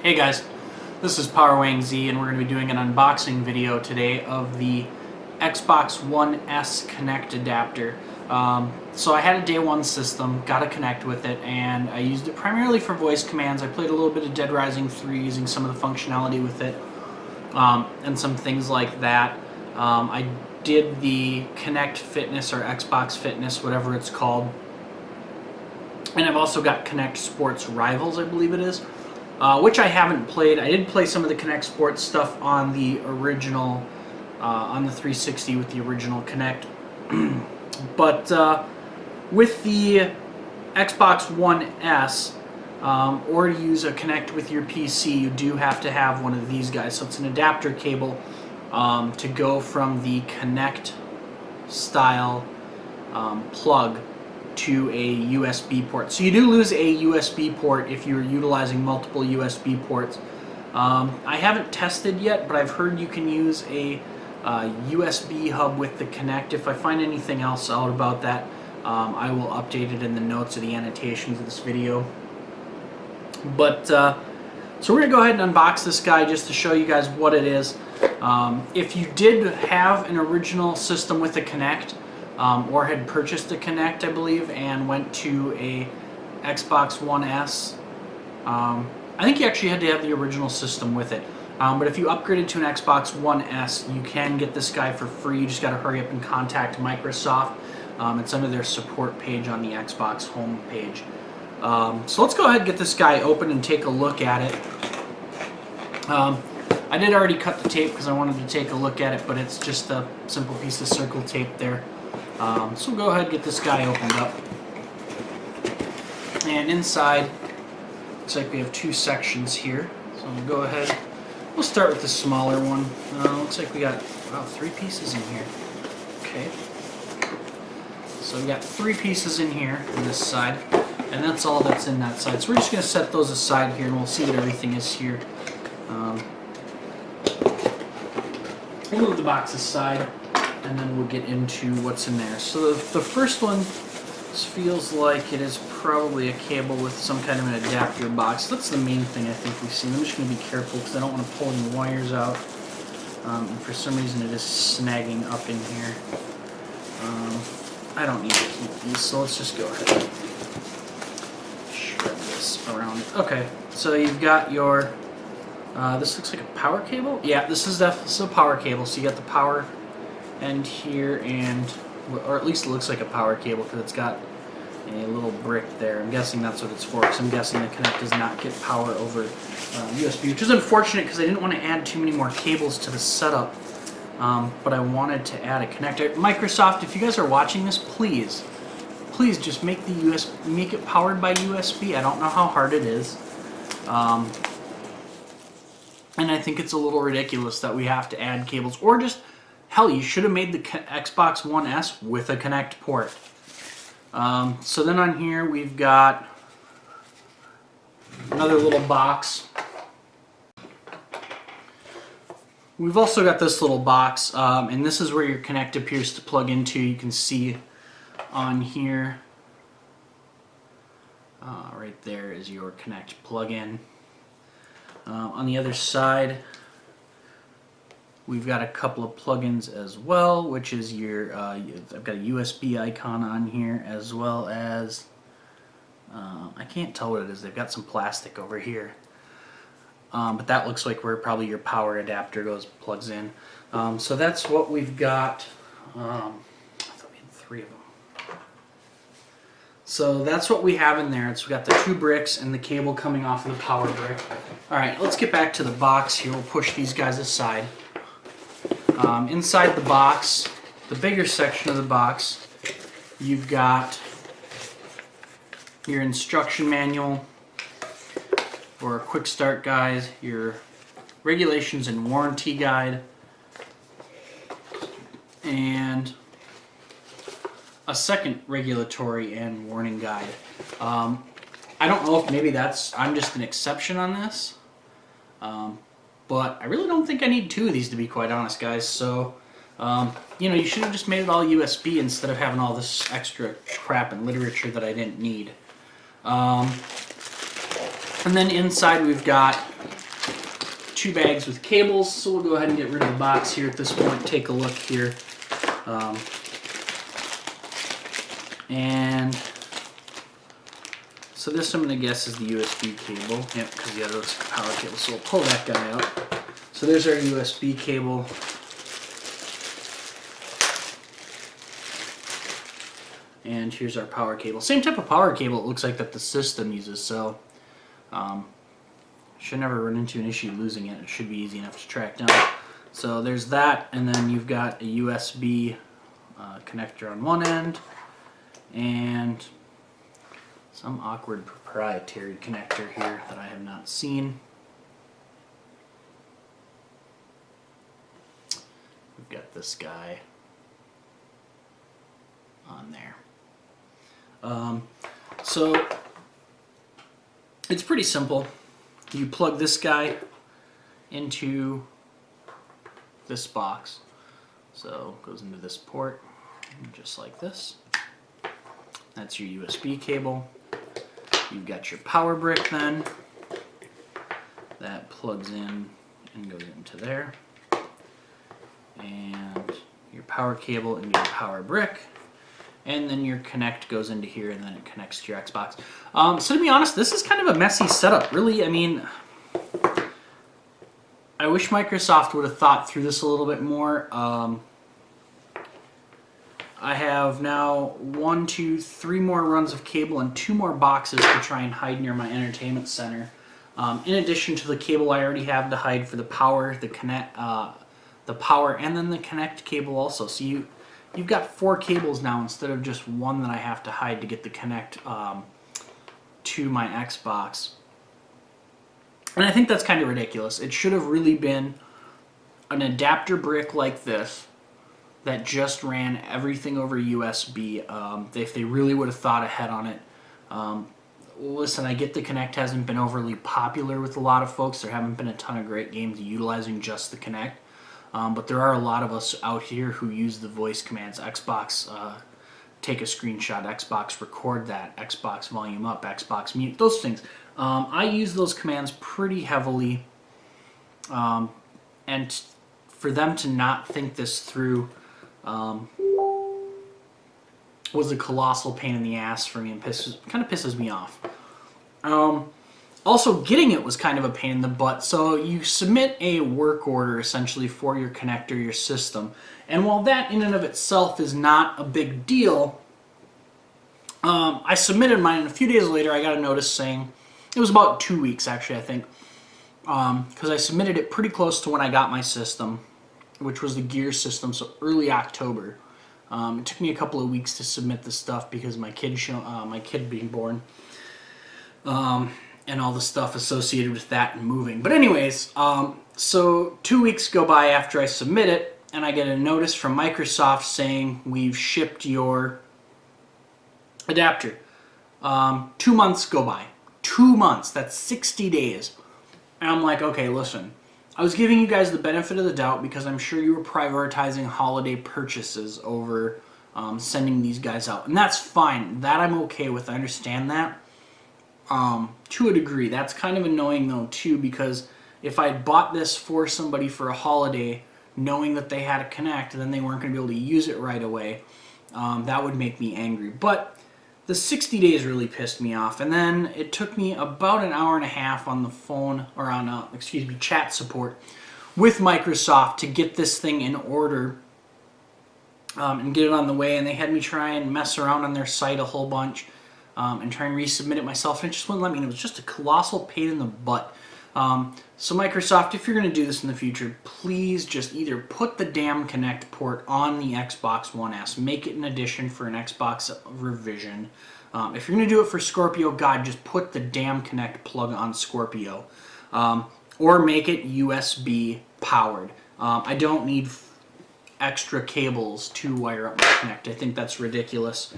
Hey guys, this is PowerWangZ and we're going to be doing an unboxing video today of the Xbox One S Kinect adapter. So I had a day one system, got a Kinect with it, and I used it primarily for voice commands. I played a little bit of Dead Rising 3 using some of the functionality with it, and some things like that. I did the Kinect Fitness or Xbox Fitness, whatever it's called. And I've also got Kinect Sports Rivals, I believe it is, which I haven't played. I did play some of the Kinect Sports stuff on the original, on the 360 with the original Kinect. But with the Xbox One S, or to use a Kinect with your PC, you do have to have one of these guys. So it's an adapter cable to go from the Kinect style plug to a USB port. So you do lose a USB port if you're utilizing multiple USB ports. I haven't tested yet, but I've heard you can use a USB hub with the Kinect. If I find anything else out about that, I will update it in the notes or the annotations of this video. But so we're going to go ahead and unbox this guy just to show you guys what it is. If you did have an original system with a Kinect, or had purchased a Kinect, I believe, and went to a Xbox One S. I think you actually had to have the original system with it. But if you upgraded to an Xbox One S, you can get this guy for free. You just got to hurry up and contact Microsoft. It's under their support page on the Xbox home page. So let's go ahead and get this guy open and take a look at it. I did already cut the tape because I wanted to take a look at it, but it's just a simple piece of circle tape there. So we'll go ahead and get this guy opened up. And inside, looks like we have two sections here. So we'll go ahead. We'll start with the smaller one. Looks like we got about 3 pieces in here. Okay. So we got 3 pieces in here on this side, and that's all that's in that side. So we're just going to set those aside here, and we'll see what everything is here. We'll move the box aside, and then we'll get into what's in there. So the first one feels like it is probably a cable with some kind of an adapter box. That's the main thing I think we've seen. I'm just going to be careful because I don't want to pull any wires out. And for some reason it is snagging up in here. I don't need to keep these, so let's just go ahead and shred this around. Okay, so you've got your, this looks like a power cable? Yeah, this is a power cable. So you got the power end here, and or at least it looks like a power cable because it's got a little brick there. I'm guessing that's what it's for, because I'm guessing the Kinect does not get power over USB, which is unfortunate because I didn't want to add too many more cables to the setup, but I wanted to add a connector. Microsoft, if you guys are watching this, please just make it powered by USB. I don't know how hard it is, and I think it's a little ridiculous that we have to add cables, or just hell, you should have made the Xbox One S with a Kinect port. So then on here we've got another little box. We've also got this little box, and this is where your Kinect appears to plug into. You can see on here, right there is your Kinect plug-in. On the other side, we've got a couple of plugins as well, which is your, I've got a USB icon on here, as well as, I can't tell what it is, they've got some plastic over here. But that looks like where probably your power adapter plugs in. So that's what we've got. I thought we had 3 of them. So that's what we have in there. We've got the 2 bricks and the cable coming off of the power brick. Alright, let's get back to the box here. We'll push these guys aside. Inside the box, the bigger section of the box, you've got your instruction manual for a quick start guide, your regulations and warranty guide, and a second regulatory and warning guide. I don't know if maybe I'm just an exception on this. But I really don't think I need 2 of these, to be quite honest, guys. So, you know, you should have just made it all USB instead of having all this extra crap and literature that I didn't need. And then inside we've got 2 bags with cables, so we'll go ahead and get rid of the box here at this point. Take a look here. And so this, I'm going to guess, is the USB cable. Yep, because the other looks like a power cable. So we'll pull that guy out. So there's our USB cable. And here's our power cable. Same type of power cable it looks like that the system uses. So should never run into an issue losing it. It should be easy enough to track down. So there's that, and then you've got a USB connector on one end, and some awkward proprietary connector here that I have not seen. We've got this guy on there. So it's pretty simple. You plug this guy into this box. So it goes into this port, just like this. That's your USB cable. You've got your power brick then. That plugs in and goes into there. And your power cable into your power brick. And then your Kinect goes into here, and then it connects to your Xbox. So to be honest, this is kind of a messy setup. Really, I mean, I wish Microsoft would have thought through this a little bit more. I have now 1, 2, 3 more runs of cable and 2 more boxes to try and hide near my entertainment center. In addition to the cable I already have to hide for the power, the power, and then the Kinect cable also. So you've got 4 cables now instead of just one that I have to hide to get the Kinect to my Xbox. And I think that's kind of ridiculous. It should have really been an adapter brick like this that just ran everything over USB. If they really would have thought ahead on it. Listen, I get the Kinect hasn't been overly popular with a lot of folks. There haven't been a ton of great games utilizing just the Kinect. But there are a lot of us out here who use the voice commands. Xbox take a screenshot, Xbox record that, Xbox volume up, Xbox mute, those things. I use those commands pretty heavily. And for them to not think this through was a colossal pain in the ass for me and kind of pisses me off. Also, getting it was kind of a pain in the butt. So you submit a work order essentially for your connector, your system. And while that in and of itself is not a big deal, I submitted mine, and a few days later I got a notice saying, it was about 2 weeks actually, I think, because I submitted it pretty close to when I got my system, which was the Gear system, so early October. It took me a couple of weeks to submit the stuff because my kid being born. And all the stuff associated with that and moving. But anyways, so 2 weeks go by after I submit it, and I get a notice from Microsoft saying, we've shipped your adapter. 2 months go by. 2 months, that's 60 days. And I'm like, okay, listen, I was giving you guys the benefit of the doubt because I'm sure you were prioritizing holiday purchases over sending these guys out. And that's fine, that I'm okay with, I understand that. To a degree. That's kind of annoying though too, because if I bought this for somebody for a holiday knowing that they had a Kinect and then they weren't going to be able to use it right away, that would make me angry. But the 60 days really pissed me off, and then it took me about an hour and a half on the phone, or on chat support with Microsoft to get this thing in order and get it on the way, and they had me try and mess around on their site a whole bunch. And try and resubmit it myself, and it just wouldn't let me. And it was just a colossal pain in the butt. So Microsoft, if you're going to do this in the future, please just either put the damn Kinect port on the Xbox One S. Make it an addition for an Xbox revision. If you're going to do it for Scorpio, God, just put the damn Kinect plug on Scorpio. Or make it USB powered. I don't need extra cables to wire up my Kinect. I think that's ridiculous.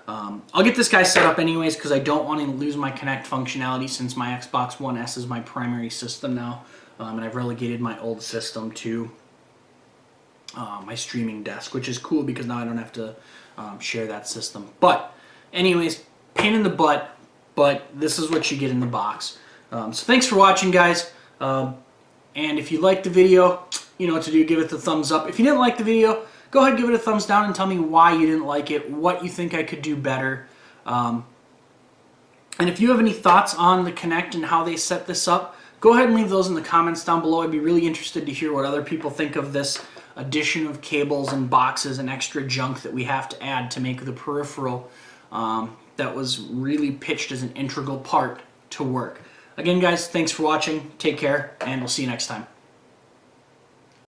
I'll get this guy set up anyways because I don't want to lose my Kinect functionality since my Xbox One S is my primary system now, and I've relegated my old system to my streaming desk, which is cool because now I don't have to share that system. But anyways, pain in the butt, but this is what you get in the box. So thanks for watching, guys. And if you liked the video, you know what to do, give it the thumbs up. If you didn't like the video, go ahead and give it a thumbs down and tell me why you didn't like it, what you think I could do better. And if you have any thoughts on the Kinect and how they set this up, go ahead and leave those in the comments down below. I'd be really interested to hear what other people think of this addition of cables and boxes and extra junk that we have to add to make the peripheral that was really pitched as an integral part to work. Again, guys, thanks for watching. Take care, and we'll see you next time.